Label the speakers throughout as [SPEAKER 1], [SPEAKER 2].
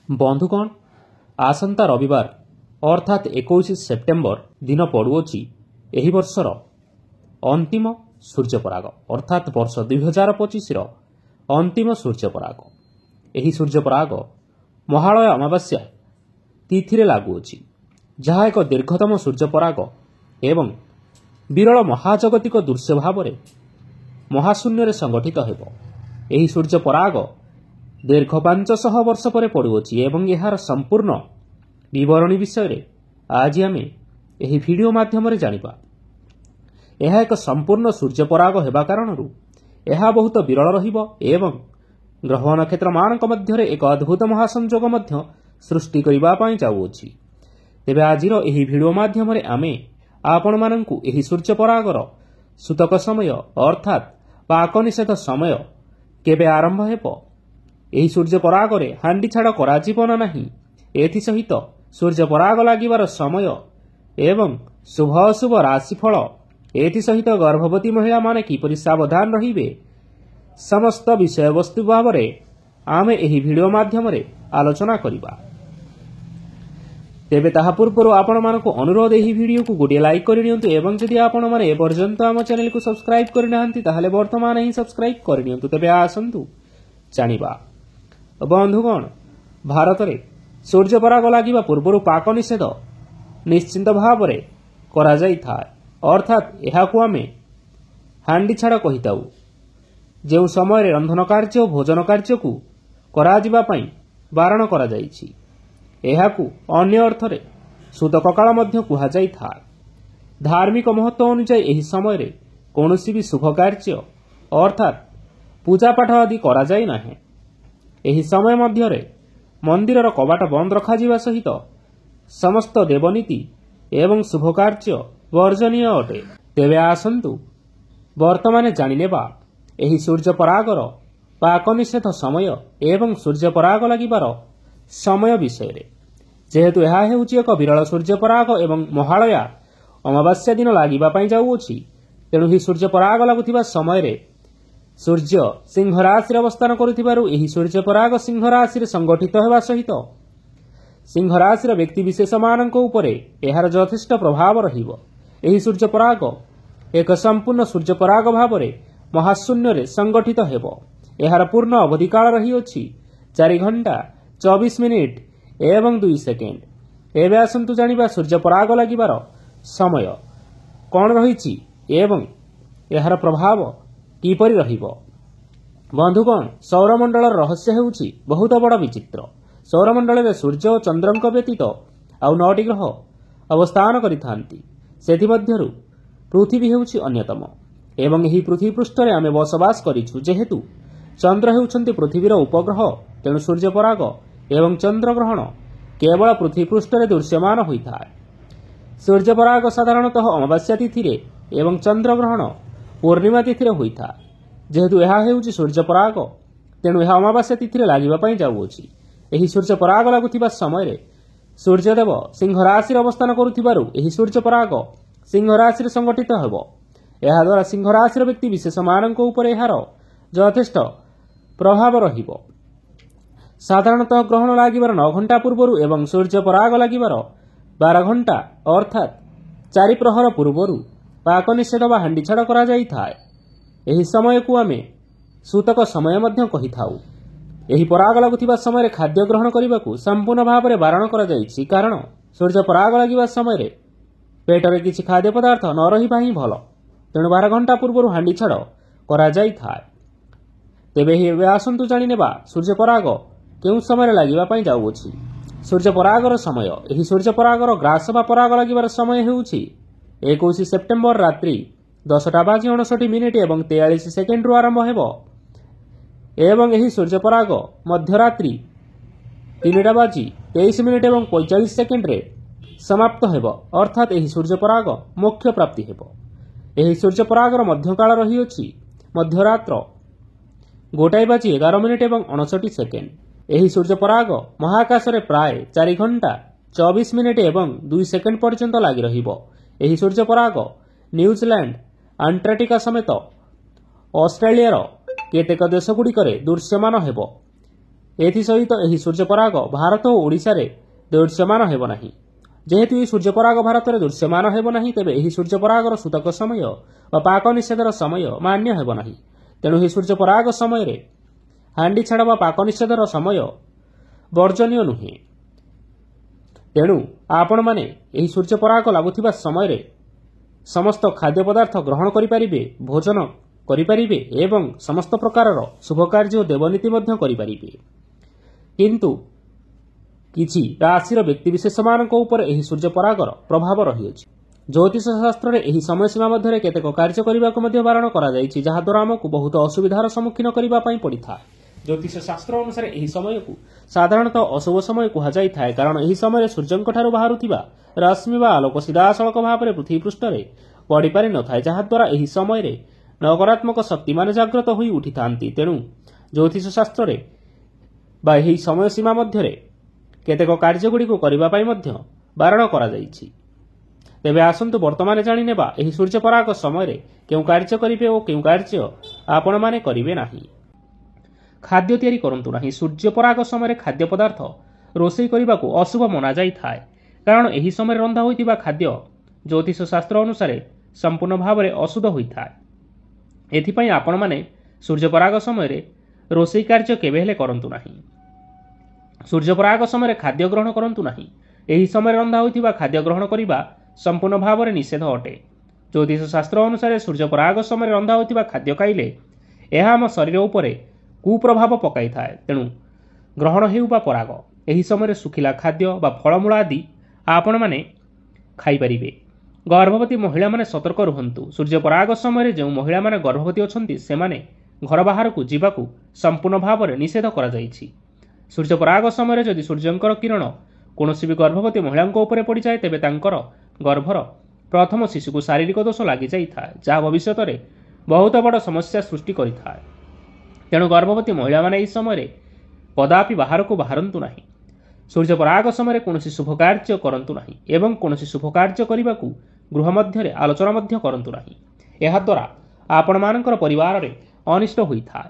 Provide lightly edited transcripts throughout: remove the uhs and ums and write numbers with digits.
[SPEAKER 1] ବନ୍ଧୁଗଣ, ଆସନ୍ତା ରବିବାର ଅର୍ଥାତ୍ 21 ସେପ୍ଟେମ୍ବର ଦିନ ପଡ଼ୁଅଛି ଏହି ବର୍ଷର ଅନ୍ତିମ ସୂର୍ଯ୍ୟପରାଗ ଅର୍ଥାତ୍ ବର୍ଷ 2025ର ଅନ୍ତିମ ସୂର୍ଯ୍ୟପରାଗ। ଏହି ସୂର୍ଯ୍ୟପରାଗ ମହାଳୟ ଅମାବାସ୍ୟା ତିଥିରେ ଲାଗୁଅଛି, ଯାହା ଏକ ଦୀର୍ଘତମ ସୂର୍ଯ୍ୟପରାଗ ଏବଂ ବିରଳ ମହାଜାଗତିକ ଦୃଶ୍ୟ ଭାବରେ ମହାଶୂନ୍ୟରେ ସଂଗଠିତ ହେବ। ଏହି ସୂର୍ଯ୍ୟପରାଗ ଦୀର୍ଘ 500 ବର୍ଷ ପରେ ପଡ଼ୁଅଛି ଏବଂ ଏହାର ସମ୍ପୂର୍ଣ୍ଣ ବିବରଣୀ ବିଷୟରେ ଆଜି ଆମେ ଏହି ଭିଡ଼ିଓ ମାଧ୍ୟମରେ ଜାଣିବା। ଏହା ଏକ ସମ୍ପୂର୍ଣ୍ଣ ସୂର୍ଯ୍ୟପରାଗ ହେବା କାରଣରୁ ଏହା ବହୁତ ବିରଳ ରହିବ ଏବଂ ଗ୍ରହ ନକ୍ଷତ୍ରମାନଙ୍କ ମଧ୍ୟରେ ଏକ ଅଦ୍ଭୁତ ମହାସଂଯୋଗ ମଧ୍ୟ ସୃଷ୍ଟି କରିବା ପାଇଁ ଯାଉଅଛି। ତେବେ ଆଜିର ଏହି ଭିଡ଼ିଓ ମାଧ୍ୟମରେ ଆମେ ଆପଣମାନଙ୍କୁ ଏହି ସୂର୍ଯ୍ୟପରାଗର ସୂତକ ସମୟ ଅର୍ଥାତ୍ ପାକ ନିଷେଧ ସମୟ କେବେ ଆରମ୍ଭ ହେବ, ଏହି ସୂର୍ଯ୍ୟପରାଗରେ ହାଣ୍ଡି ଛାଡ଼ କରାଯିବ ନା ନାହିଁ, ଏଥିସହିତ ସୂର୍ଯ୍ୟପରାଗ ଲାଗିବାର ସମୟ ଏବଂ ଶୁଭ ଅଶୁଭ ରାଶିଫଳ, ଏଥିସହିତ ଗର୍ଭବତୀ ମହିଳାମାନେ କିପରି ସାବଧାନ ରହିବେ, ସମସ୍ତ ବିଷୟବସ୍ତୁ ଭାବରେ ଆମେ ଏହି ଭିଡ଼ିଓ ମାଧ୍ୟମରେ ଆଲୋଚନା କରିବା। ତେବେ ତାହା ପୂର୍ବରୁ ଆପଣମାନଙ୍କୁ ଅନୁରୋଧ, ଏହି ଭିଡ଼ିଓକୁ ଗୋଟିଏ ଲାଇକ୍ କରିନିଅନ୍ତୁ ଏବଂ ଯଦି ଆପଣମାନେ ଏପର୍ଯ୍ୟନ୍ତ ଆମ ଚ୍ୟାନେଲକୁ ସବସ୍କ୍ରାଇବ୍ କରିନାହାନ୍ତି ତାହେଲେ ବର୍ତ୍ତମାନ ହିଁ ସବସ୍କ୍ରାଇବ୍ କରିନିଅନ୍ତୁ। ତେବେ ଆସନ୍ତୁ ଜାଣିବା। ବନ୍ଧୁଗଣ, ଭାରତରେ ସୂର୍ଯ୍ୟପରାଗ ଲାଗିବା ପୂର୍ବରୁ ପାକ ନିଷେଧ ନିଶ୍ଚିନ୍ତ ଭାବରେ କରାଯାଇଥାଏ, ଅର୍ଥାତ୍ ଏହାକୁ ଆମେ ହାଣ୍ଡି ଛାଡ଼ କହିଥାଉ। ଯେଉଁ ସମୟରେ ରନ୍ଧନ କାର୍ଯ୍ୟ ଓ ଭୋଜନ କାର୍ଯ୍ୟକୁ କରାଯିବା ପାଇଁ ବାରଣ କରାଯାଇଛି, ଏହାକୁ ଅନ୍ୟ ଅର୍ଥରେ ସୂତକକାଳ ମଧ୍ୟ କୁହାଯାଇଥାଏ। ଧାର୍ମିକ ମହତ୍ତ୍ୱ ଅନୁଯାୟୀ ଏହି ସମୟରେ କୌଣସି ବି ଶୁଭ କାର୍ଯ୍ୟ ଅର୍ଥାତ୍ ପୂଜାପାଠ ଆଦି କରାଯାଏ ନାହିଁ। ଏହି ସମୟ ମଧ୍ୟରେ ମନ୍ଦିରର କବାଟ ବନ୍ଦ ରଖାଯିବା ସହିତ ସମସ୍ତ ଦେବନୀତି ଏବଂ ଶୁଭ କାର୍ଯ୍ୟ ବର୍ଜନୀୟ ଅଟେ। ତେବେ ଆସନ୍ତୁ ବର୍ତ୍ତମାନ ଜାଣିନେବା ଏହି ସୂର୍ଯ୍ୟପରାଗର ପାକ ନିଷେଧ ସମୟ ଏବଂ ସୂର୍ଯ୍ୟପରାଗ ଲାଗିବାର ସମୟ ବିଷୟରେ। ଯେହେତୁ ଏହା ହେଉଛି ଏକ ବିରଳ ସୂର୍ଯ୍ୟପରାଗ ଏବଂ ମହାଳୟା ଅମାବାସ୍ୟା ଦିନ ଲାଗିବା ପାଇଁ ଯାଉଅଛି, ତେଣୁ ଏହି ସୂର୍ଯ୍ୟପରାଗ ଲାଗୁଥିବା ସମୟରେ ସୂର୍ଯ୍ୟ ସିଂହ ରାଶିରେ ଅବସ୍ଥାନ କରୁଥିବାରୁ ଏହି ସୂର୍ଯ୍ୟପରାଗ ସିଂହ ରାଶିରେ ସଂଗଠିତ ହେବା ସହିତ ସିଂହ ରାଶିର ବ୍ୟକ୍ତିବିଶେଷମାନଙ୍କ ଉପରେ ଏହାର ଯଥେଷ୍ଟ ପ୍ରଭାବ ରହିବ। ଏହି ସୂର୍ଯ୍ୟପରାଗ ଏକ ସମ୍ପୂର୍ଣ୍ଣ ସୂର୍ଯ୍ୟପରାଗ ଭାବରେ ମହାଶୂନ୍ୟରେ ସଂଗଠିତ ହେବ। ଏହାର ପୂର୍ଣ୍ଣ ଅବଧିକାଳ ରହିଅଛି 4 ଘଣ୍ଟା 24 ମିନିଟ୍ ଏବଂ 2 ସେକେଣ୍ଡ। ଏବେ ଆସନ୍ତୁ ଜାଣିବା ସୂର୍ଯ୍ୟପରାଗ ଲାଗିବାର ସମୟ କ'ଣ ରହିଛି ଏବଂ ଏହାର ପ୍ରଭାବ କିପରି ରହିବ। ବନ୍ଧୁଗଣ, ସୌରମଣ୍ଡଳର ରହସ୍ୟ ହେଉଛି ବହୁତ ବଡ଼ ବିଚିତ୍ର। ସୌରମଣ୍ଡଳରେ ସୂର୍ଯ୍ୟ ଓ ଚନ୍ଦ୍ରଙ୍କ ବ୍ୟତୀତ ଆଉ 9ଟି ଗ୍ରହ ଅବସ୍ଥାନ କରିଥାନ୍ତି। ସେଥିମଧ୍ୟରୁ ପୃଥିବୀ ହେଉଛି ଅନ୍ୟତମ ଏବଂ ଏହି ପୃଥିବୀ ପୃଷ୍ଠରେ ଆମେ ବସବାସ କରିଛୁ। ଯେହେତୁ ଚନ୍ଦ୍ର ହେଉଛନ୍ତି ପୃଥିବୀର ଉପଗ୍ରହ, ତେଣୁ ସୂର୍ଯ୍ୟପରାଗ ଏବଂ ଚନ୍ଦ୍ରଗ୍ରହଣ କେବଳ ପୃଥିବୀ ପୃଷ୍ଠରେ ଦୃଶ୍ୟମାନ ହୋଇଥାଏ। ସୂର୍ଯ୍ୟପରାଗ ସାଧାରଣତଃ ଅମାବାସ୍ୟା ତିଥିରେ ଏବଂ ଚନ୍ଦ୍ରଗ୍ରହଣ ପୂର୍ଣ୍ଣିମା ତିଥିରେ ହୋଇଥାଏ। ଯେହେତୁ ଏହା ହେଉଛି ସୂର୍ଯ୍ୟପରାଗ, ତେଣୁ ଏହା ଅମାବାସ୍ୟା ତିଥିରେ ଲାଗିବା ପାଇଁ ଯାଉଅଛି। ଏହି ସୂର୍ଯ୍ୟପରାଗ ଲାଗୁଥିବା ସମୟରେ ସୂର୍ଯ୍ୟଦେବ ସିଂହ ରାଶିରେ ଅବସ୍ଥାନ କରୁଥିବାରୁ ଏହି ସୂର୍ଯ୍ୟପରାଗ ସିଂହ ରାଶିରେ ସଂଗଠିତ ହେବ। ଏହାଦ୍ୱାରା ସିଂହ ରାଶିର ବ୍ୟକ୍ତିବିଶେଷମାନଙ୍କ ଉପରେ ଏହାର ଯଥେଷ୍ଟ ପ୍ରଭାବ ରହିବ। ସାଧାରଣତଃ ଗ୍ରହଣ ଲାଗିବାର 9 ଘଣ୍ଟା ପୂର୍ବରୁ ଏବଂ ସୂର୍ଯ୍ୟପରାଗ ଲାଗିବାର 12 ଘଣ୍ଟା ଅର୍ଥାତ୍ 4 ପ୍ରହର ପୂର୍ବରୁ ପାକ ନିଷେଧ ବା ହାଣ୍ଡି ଛାଡ଼ କରାଯାଇଥାଏ। ଏହି ସମୟକୁ ଆମେ ସୂତକ ସମୟ ମଧ୍ୟ କହିଥାଉ। ଏହି ପରାଗ ଲାଗୁଥିବା ସମୟରେ ଖାଦ୍ୟ ଗ୍ରହଣ କରିବାକୁ ସମ୍ପୂର୍ଣ୍ଣ ଭାବରେ ବାରଣ କରାଯାଇଛି, କାରଣ ସୂର୍ଯ୍ୟପରାଗ ଲାଗିବା ସମୟରେ ପେଟରେ କିଛି ଖାଦ୍ୟ ପଦାର୍ଥ ନ ରହିବା ହିଁ ଭଲ। ତେଣୁ 12 ଘଣ୍ଟା ପୂର୍ବରୁ ହାଣ୍ଡି ଛାଡ଼ କରାଯାଇଥାଏ। ତେବେ ଏବେ ଆସନ୍ତୁ ଜାଣିନେବା ସୂର୍ଯ୍ୟପରାଗ କେଉଁ ସମୟରେ ଲାଗିବା ପାଇଁ ଯାଉଅଛି। ସୂର୍ଯ୍ୟପରାଗର ସମୟ। ଏହି ସୂର୍ଯ୍ୟପରାଗର ଗ୍ରାସ ବା ପରାଗ ଲାଗିବାର ସମୟ ହେଉଛି 21 ସେପ୍ଟେମ୍ବର ରାତ୍ରି 10:59 ଏବଂ 43 ସେକେଣ୍ଡରୁ ଆରମ୍ଭ ହେବ ଏବଂ ଏହି ସୂର୍ଯ୍ୟପରାଗ ମଧ୍ୟରାତ୍ରି 3:23 ଏବଂ 45 ସେକେଣ୍ଡରେ ସମାପ୍ତ ହେବ, ଅର୍ଥାତ୍ ଏହି ସୂର୍ଯ୍ୟପରାଗ ମୋକ୍ଷ ପ୍ରାପ୍ତି ହେବ। ଏହି ସୂର୍ଯ୍ୟପରାଗର ମଧ୍ୟକାଳ ରହିଅଛି ମଧ୍ୟରାତ୍ର 1:11 ଏବଂ 59 ସେକେଣ୍ଡ। ଏହି ସୂର୍ଯ୍ୟପରାଗ ମହାକାଶରେ ପ୍ରାୟ 4 ଘଣ୍ଟା 24 ମିନିଟ୍ ଏବଂ 2 ସେକେଣ୍ଡ ପର୍ଯ୍ୟନ୍ତ ଲାଗି ରହିବ। ଏହି ସୂର୍ଯ୍ୟପରାଗ ନ୍ୟୁଜିଲ୍ୟାଣ୍ଡ, ଆଣ୍ଟାର୍କଟିକା ସମେତ ଅଷ୍ଟ୍ରେଲିଆର କେତେକ ଦେଶଗୁଡ଼ିକରେ ଦୃଶ୍ୟମାନ ହେବ। एसत यह सूर्यपराग भारत और ओडिशा रे दृश्यमान हेब नाही। जेहेतु यह सूर्यपराग भारत में दृश्यमान हेब नाही, तेबे यह सूर्यपरागर सूतक समय और पाक निषेधर समय मान्य हेब नाही। तेणु यह सूर्यपराग समय रे हांडी छाड़ बा पाक निषेधर समय वर्जनीय नुहे। तेणु आपण माने यह सूर्यपराग लागुथिबा समय रे समस्त खाद्य पदार्थ ग्रहण करिपारिबे, भोजन करिपारिबे एवं समस्त प्रकार शुभ कार्य देवनीति मध्य करिपारिबे। किंतु किछि राशिर व्यक्तिविशेष मानक उपर एही सूर्यपरागर प्रभाव रहिअछि। ज्योतिष शास्त्र रे एही समय सीमा मध्य केतेक कार्य करबाक मध्य बारण करा जायछि, जहा द्वारा हमकु बहुत असुविधार सम्मुखीन करिबा पई पड़िथा। ज्योतिष शास्त्र अनुसार एही समय को साधारणतः अशुभ समय कहा जाइଥାଏ, कारण एही समय सूर्यंक ठारू बाहारुथिबा रश्मि बा आलोक सीधासळख भाव पृथ्वी पृष्ठ रे पड़ी पारि नथाय, जहा द्वारा एही समय रे नकारात्मक शक्ति मान जागृत होई उठिथांती। तेणु ज्योतिष शास्त्र रे बा एही समय सीमा मध्य रे केतेक कार्यगुड़िक करबा पई मध्य बारण करा जाइछि। तेबे आसंतु वर्तमान जानि नेबा एही सूर्यपराग समय रे केउ कार्य करिवे ओ केउ कार्य आपण माने करिवे नाही। खाद्य तैयारी करंतु नाही। सूर्यपराग समय रे खाद्य पदार्थ रोषेई करबाकू अशुभ मना जाइଥାଏ, कारण एही समय रंधा होइतिबा खाद्य ज्योतिष शास्त्र अनुसार संपूर्ण भाव में अशुद्ध होइଥାଏ। एथिपई आपण माने सूर्यपराग समय रे रोषेई कार्य केबे हेले करंतु नाही। सूर्यपराग समय खाद्य ग्रहण करंतु नाही। एही समय रंधा होइतिबा खाद्य ग्रहण करिबा संपूर्ण भाव में निषेध अटे। ज्योतिष शास्त्र अनुसार सूर्यपराग समय रंधा होइतिबा खाद्य खाइले एहा हम शरीर उपरे कुप्रभाव पकाई थाए। तेणु ग्रहण हेउ बा पराग एही समय सुखिला खाद्य बा फलमूल आदि आपण माने खाई परिबे। गर्भवती महिला माने सतर्क रुहंतु। सूर्यपराग समय जो महिला माने गर्भवती अछंती सेमाने घर बाहर को जीवाकू संपूर्ण भाव में निषेध करा जाइछि। सूर्यपराग समय जदि सूर्यंकर किरण कोनोसी भी गर्भवती महिला उपरे पड़ जाए, तेबे तांकर गर्भर प्रथम शिशु को शारीरिक दोष लगी जाइଥାଏ, जहाँ भविष्य में बहुत बड़ समस्या सृष्टि करिଥାଏ। तेणु गर्भवती महिला माने इस समय कदापि बाहर को बाहरंतु नाही। सूर्यपराग समय कोनोसी शुभ कार्य करंतु नाही एवं कोनोसी शुभ कार्य करिबाकू गृह मध्य आलोचना मध्य करंतु नाही। एहा द्वारा आपण मानकर परिवार रे अनिष्ट होइଥାଏ।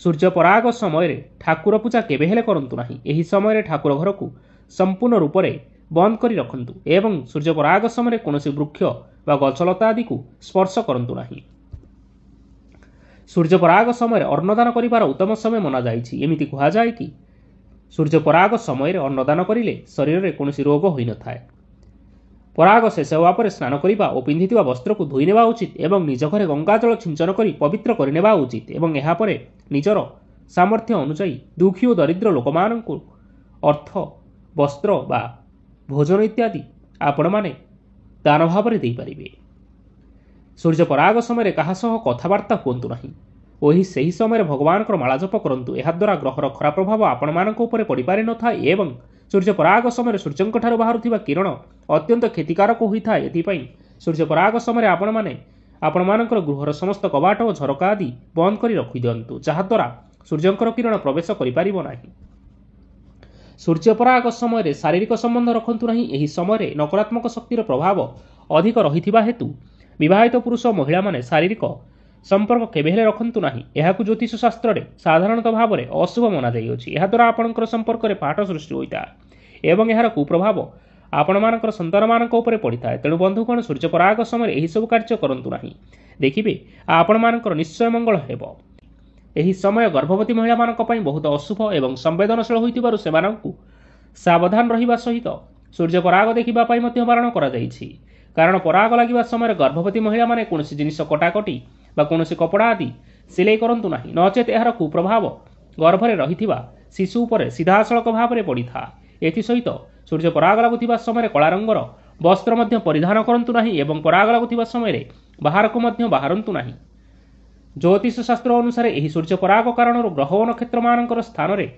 [SPEAKER 1] सूर्यपराग समय ठाकुर पूजा केबे हेले करंतु नाही। एही समय ठाकुर घर को संपूर्ण रूप से बंद करी रखंतु एवं सूर्यपराग समय कोनोसी वृक्ष बा गछलता आदि को स्पर्श करंतु नाही। सूर्यपराग समय अन्नदान करिबार उत्तम समय मना जाइछि। एमिति कहा जाय कि सूर्यपराग समय अन्नदान करिले शरीर में कोनोसी रोग होई नथाय। पराग शेष होवा पर स्नान करिबा ओ पिंधिथिबा वस्त्र को धोई नेबा उचित एवं निज घरे गंगाजल छिंचन करी पवित्र करि नेबा उचित एवं एहा परे निजर सामर्थ्य अनुसायी दुखी और दरिद्र लोकमानंकु अर्थ वस्त्र बा भोजन इत्यादि आपण माने दान भाव में दे पारिबे। सूर्यपराग समय क्या कथबार्ता हुंतु नहीं। ओही सही समय भगवान माला जप करंतु। एहा द्वारा ग्रहर खराब प्रभाव आपण मानक उपरे पड़ी पारि नथाय एवं सूर्यपराग समय सूर्यंक ठारू बाहारुथिबा किरण अत्यंत क्षतिकारक होइଥାଏ। एथिपई सूर्यपराग समय आपण माने आपण मानकर गृहर समस्त कबाट और झरका आदि बंद करी रखि दियंतु, जहा द्वारा सूर्यंकर किरण प्रवेश करि पारिबो नाही। सूर्यपराग समय शारीरिक संबंध रखंतु नहीं। एही समय नकारात्मक शक्तिर प्रभाव अधिक रहिथिबा हेतु विवाहित पुरुष और महिला माने शारीरिक संपर्क केबे हेले रखंतु नाही। एहाकु ज्योतिष शास्त्र रे साधारणतः भाव में अशुभ मना जाइअछि। एहा द्वारा आपणकर संपर्क रे पाठ सृष्टि होइଥାଏ एवं एहार कुप्रभाव आपण मानकर संतान मानक उपरे पड़िଥାଏ। तेणु बंधुगण सूर्यपराग समय एही सब कार्य करंतु नाही। देखिबे आपण मानकर निश्चय मंगल हेबो। एही समय गर्भवती महिला मानक पई बहुत अशुभ एवं संवेदनशील होइतिबारु सेमानंकु सावधान रहिबा सहित सूर्यपराग देखिबा पई मध्य बारण करा जाइछि। कारण पराग लागिबा समय गर्भवती महिला माने कोनोसी जिनिस कटाकटी बा कोनोसी कपड़ा आदि सिलाई करंतु नाही, नचेत एहार कुप्रभाव गर्भरे रहिथिबा शिशु उपरे सीधासळख भाव में पड़िथा। एथि सहित सूर्यपराग लागुथिबा समय कला रंगर वस्त्र मध्य परिधान करंतु नाही एवं पराग लागुथिबा समय बाहर को मध्य बाहरंतु नाही। ज्योतिष शास्त्र अनुसार एही सूर्यपराग कारण ग्रह और नक्षत्र मानकर स्थान रे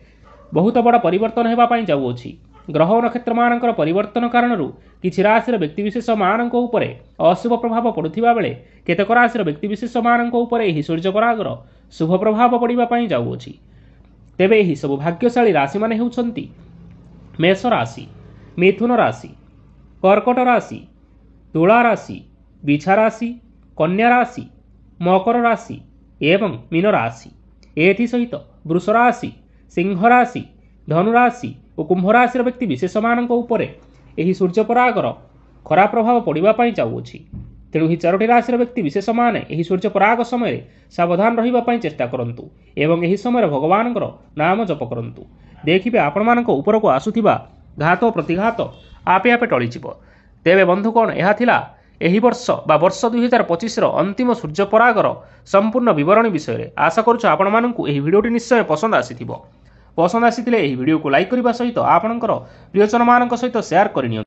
[SPEAKER 1] बहुत बड़ा परिवर्तन हेबा पई जाउअछि। ग्रह और नक्षत्र मानकर परिवर्तन कारण किछि राशिर व्यक्तिविशेष मानक उपरे अशुभ प्रभाव पड़ुथिबा बेले केतेक राशिर व्यक्तिविशेष मानक उपरे एही सूर्यपरागर शुभ प्रभाव पड़िबा पई जाउअछि। तेबे एही सब भाग्यशाली राशि माने हेउछंती मेष राशि, मिथुन राशि, कर्कट राशि, तुला राशि, बिछा राशि, कन्या राशि, मकर राशि एवं मीन राशि। एथि सहित वृष राशि, ସିଂହ ରାଶି, ଧନୁରାଶି ଓ କୁମ୍ଭ ରାଶିର ବ୍ୟକ୍ତି ବିଶେଷମାନଙ୍କ ଉପରେ ଏହି ସୂର୍ଯ୍ୟପରାଗର ଖରାପ ପ୍ରଭାବ ପଡ଼ିବା ପାଇଁ ଯାଉଅଛି। ତେଣୁ ଏହି 4ଟି ରାଶିର ବ୍ୟକ୍ତି ବିଶେଷମାନେ ଏହି ସୂର୍ଯ୍ୟପରାଗ ସମୟରେ ସାବଧାନ ରହିବା ପାଇଁ ଚେଷ୍ଟା କରନ୍ତୁ ଏବଂ ଏହି ସମୟରେ ଭଗବାନଙ୍କର ନାମ ଜପ କରନ୍ତୁ। ଦେଖିବେ ଆପଣମାନଙ୍କ ଉପରକୁ ଆସୁଥିବା ଘାତ ଓ ପ୍ରତିଘାତ ଆପେ ଆପେ ଟଳିଯିବ। ତେବେ ବନ୍ଧୁଗଣ, ଏହା ଥିଲା ଏହି ବର୍ଷ ବା ବର୍ଷ 2025ର ଅନ୍ତିମ ସୂର୍ଯ୍ୟପରାଗର ସମ୍ପୂର୍ଣ୍ଣ ବିବରଣୀ ବିଷୟରେ। ଆଶା କରୁଛୁ ଆପଣମାନଙ୍କୁ ଏହି ଭିଡ଼ିଓଟି ନିଶ୍ଚୟ ପସନ୍ଦ ଆସିଥିବ। ପସନ୍ଦ ଆସିଥିଲେ ଏହି ଭିଡ଼ିଓକୁ ଲାଇକ୍ କରିବା ସହିତ ଆପଣଙ୍କର ପ୍ରିୟଜନମାନଙ୍କ ସହିତ ସେୟାର କରିନିଅନ୍ତୁ।